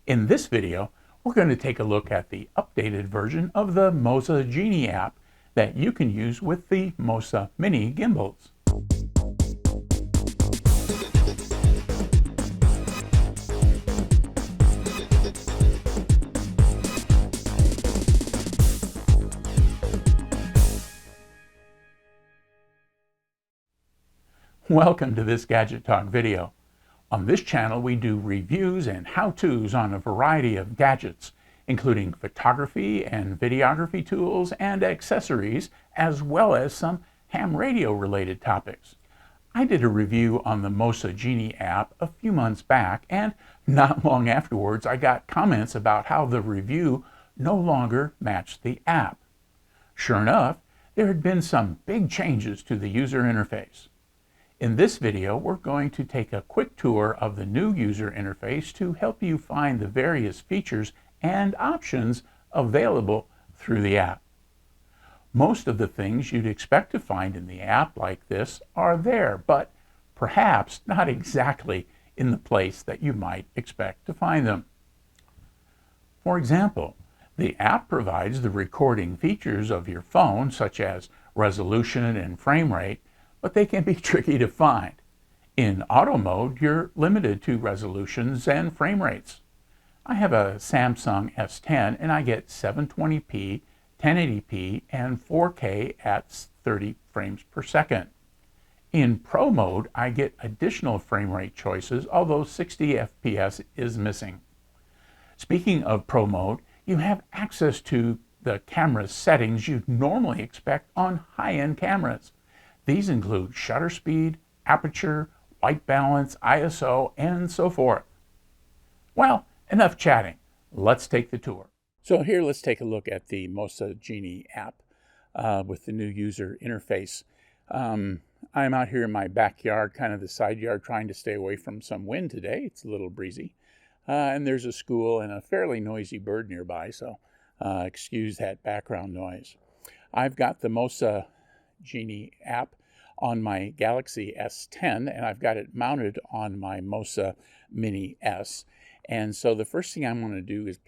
In this video, we're going to take a look at the updated version of the Moza Genie app that you can use with the Moza Mini Gimbals. Welcome to this Gadget Talk video. On this channel, we do reviews and how-tos on a variety of gadgets, including photography and videography tools and accessories, as well as some ham radio related topics. I did a review on the Moza Genie app a few months back, and not long afterwards I got comments about how the review no longer matched the app. Sure enough, there had been some big changes to the user interface. In this video, we're going to take a quick tour of the new user interface to help you find the various features and options available through the app. Most of the things you'd expect to find in the app like this are there, but perhaps not exactly in the place that you might expect to find them. For example, the app provides the recording features of your phone, such as resolution and frame rate, but they can be tricky to find. In auto mode, you're limited to resolutions and frame rates. I have a Samsung S10 and I get 720p, 1080p, and 4K at 30 frames per second. In Pro mode, I get additional frame rate choices, although 60 FPS is missing. Speaking of Pro mode, you have access to the camera settings you'd normally expect on high-end cameras. These include shutter speed, aperture, white balance, ISO, and so forth. Well, enough chatting. Let's take the tour. So here, let's take a look at the Moza Genie app with the new user interface. I'm out here in my backyard, kind of the side yard, trying to stay away from some wind today. It's a little breezy. And there's a school and a fairly noisy bird nearby, so excuse that background noise. I've got the Moza Genie app on my Galaxy S10, and I've got it mounted on my Moza Mini S. And so the first thing I'm going to do is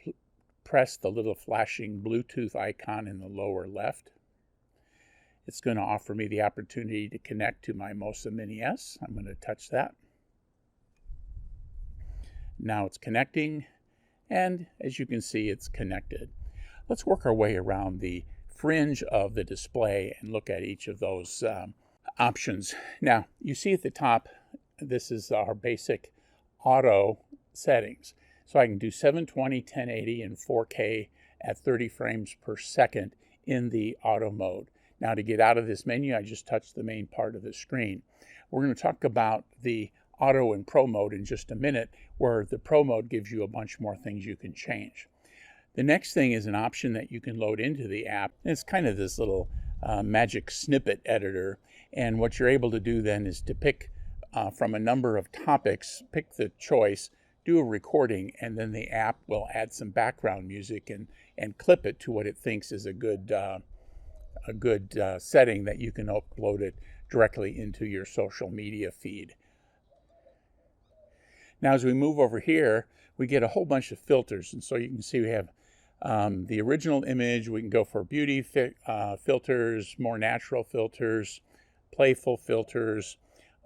press the little flashing Bluetooth icon in the lower left. It's going to offer me the opportunity to connect to my Moza Mini S. I'm going to touch that. Now it's connecting, and as you can see, it's connected. Let's work our way around the fringe of the display and look at each of those options. Now, you see at the top, this is our basic auto settings. So I can do 720, 1080, and 4K at 30 frames per second in the auto mode. Now, to get out of this menu, I just touch the main part of the screen. We're going to talk about the auto and pro mode in just a minute, where the pro mode gives you a bunch more things you can change. The next thing is an option that you can load into the app. It's kind of this little magic snippet editor. And what you're able to do then is to pick from a number of topics, pick the choice, do a recording, and then the app will add some background music and clip it to what it thinks is a good setting that you can upload it directly into your social media feed. Now, as we move over here, we get a whole bunch of filters. And so you can see we have the original image. We can go for beauty filters, more natural filters, playful filters.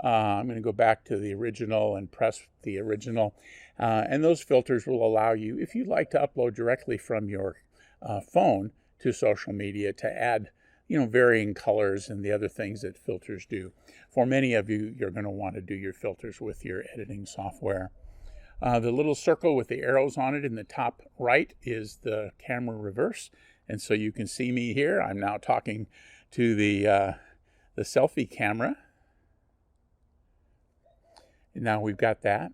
I'm going to go back to the original and press the original. And those filters will allow you, if you'd like to upload directly from your phone to social media, to add varying colors and the other things that filters do. For many of you, you're going to want to do your filters with your editing software. The little circle with the arrows on it in the top right is the camera reverse. And so you can see me here. I'm now talking to the selfie camera. And now we've got that.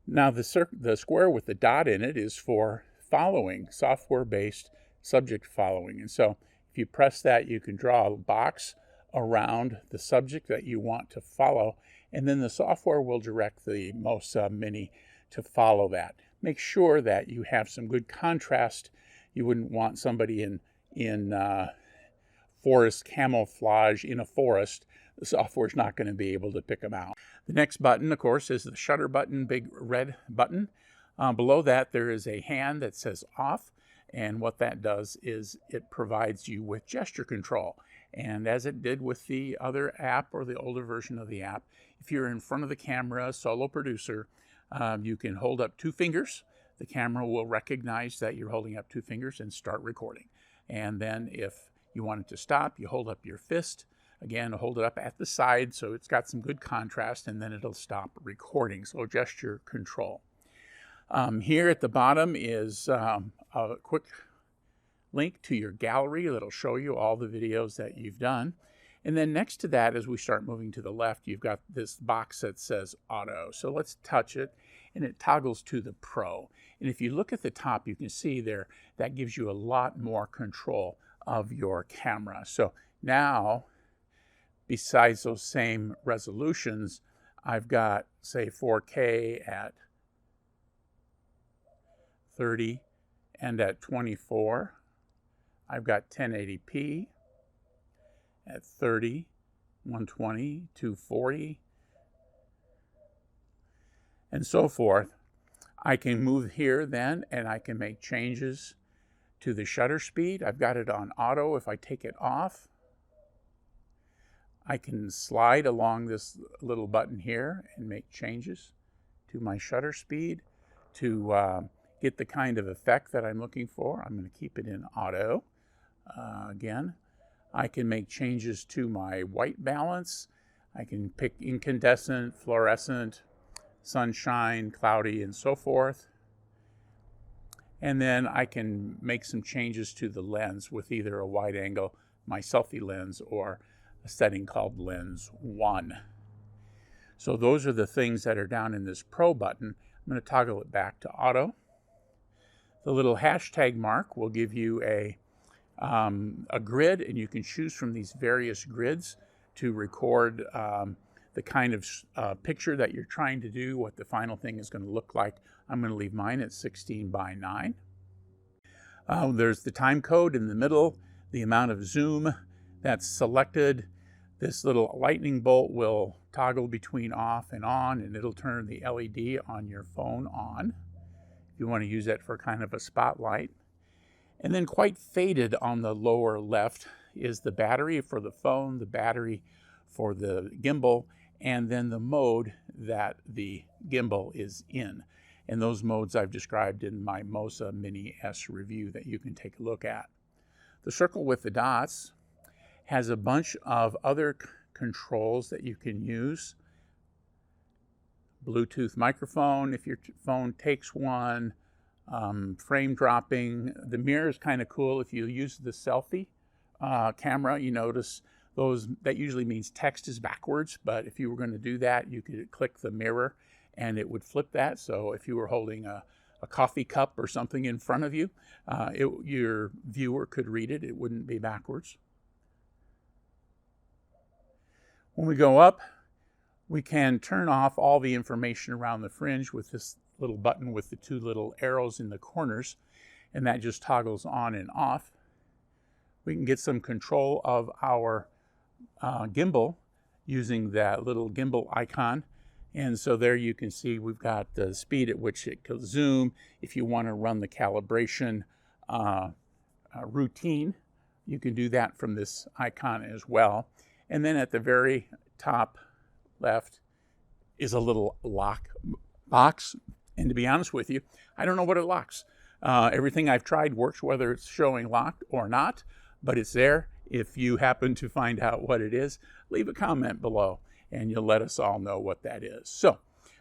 Now the square with the dot in it is for following, software-based subject following. And so if you press that, you can draw a box around the subject that you want to follow. And then the software will direct the Moza Mini to follow that. Make sure that you have some good contrast. You wouldn't want somebody in forest camouflage in a forest. The software is not going to be able to pick them out. The next button, of course, is the shutter button, big red button. Below that, there is a hand that says off, and what that does is it provides you with gesture control. And as it did with the other app or the older version of the app, if you're in front of the camera, solo producer, you can hold up 2 fingers. The camera will recognize that you're holding up 2 fingers and start recording. And then if you want it to stop, you hold up your fist. Again, hold it up at the side so it's got some good contrast, and then it'll stop recording. So gesture control. Here at the bottom is a quick link to your gallery that'll show you all the videos that you've done. And then next to that, as we start moving to the left, you've got this box that says auto. So let's touch it, and it toggles to the Pro. And if you look at the top, you can see there, that gives you a lot more control of your camera. So now, besides those same resolutions, I've got, say, 4K at 30 and at 24. I've got 1080p at 30, 120, 240, and so forth. I can move here then, and I can make changes to the shutter speed. I've got it on auto. If I take it off, I can slide along this little button here and make changes to my shutter speed to get the kind of effect that I'm looking for. I'm going to keep it in auto. Again, I can make changes to my white balance. I can pick incandescent, fluorescent, sunshine, cloudy, and so forth. And then I can make some changes to the lens with either a wide angle, my selfie lens, or a setting called lens 1. So those are the things that are down in this Pro button. I'm going to toggle it back to auto. The little hashtag mark will give you a grid, and you can choose from these various grids to record the kind of picture that you're trying to do, what the final thing is going to look like. I'm going to leave mine at 16:9. There's the time code in the middle, the amount of zoom that's selected. This little lightning bolt will toggle between off and on, and it'll turn the LED on your phone on if you want to use it for kind of a spotlight. And then quite faded on the lower left is the battery for the phone, the battery for the gimbal, and then the mode that the gimbal is in. And those modes I've described in my Moza Mini S review that you can take a look at. The circle with the dots has a bunch of other controls that you can use. Bluetooth microphone, if your phone takes one, frame dropping. The mirror is kind of cool. If you use the selfie camera, you notice those, that usually means text is backwards, but if you were going to do that, you could click the mirror and it would flip that. So if you were holding a coffee cup or something in front of you, your viewer could read it. It wouldn't be backwards. When we go up, we can turn off all the information around the fringe with this little button with the 2 little arrows in the corners, and that just toggles on and off. We can get some control of our gimbal using that little gimbal icon. And so there you can see we've got the speed at which it can zoom. If you want to run the calibration routine, you can do that from this icon as well. And then at the very top left is a little lock box. And to be honest with you, I don't know what it locks. Everything I've tried works, whether it's showing locked or not, but it's there. If you happen to find out what it is, leave a comment below and you'll let us all know what that is. So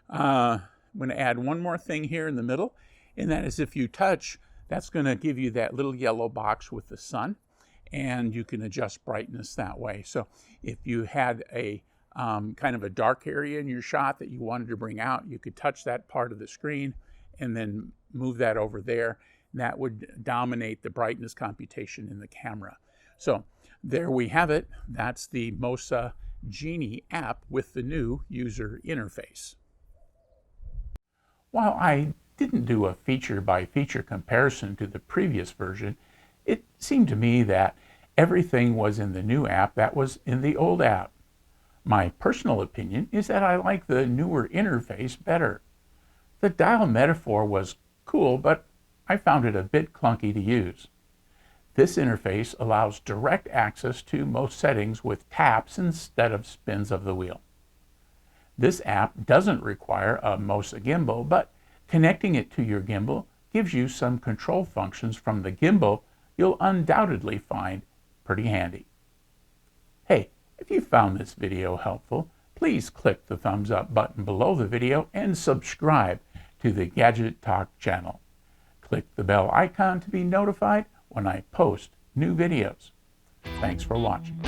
I'm going to add one more thing here in the middle, and that is if you touch, that's going to give you that little yellow box with the sun, and you can adjust brightness that way. So if you had a kind of a dark area in your shot that you wanted to bring out, you could touch that part of the screen and then move that over there. That would dominate the brightness computation in the camera. So there we have it. That's the Moza Genie app with the new user interface. While I didn't do a feature-by-feature comparison to the previous version, it seemed to me that everything was in the new app that was in the old app. My personal opinion is that I like the newer interface better. The dial metaphor was cool, but I found it a bit clunky to use. This interface allows direct access to most settings with taps instead of spins of the wheel. This app doesn't require a Moza Gimbal, but connecting it to your gimbal gives you some control functions from the gimbal you'll undoubtedly find pretty handy. Hey, if you found this video helpful, please click the thumbs up button below the video and subscribe to the Gadget Talk channel. Click the bell icon to be notified when I post new videos. Thanks for watching.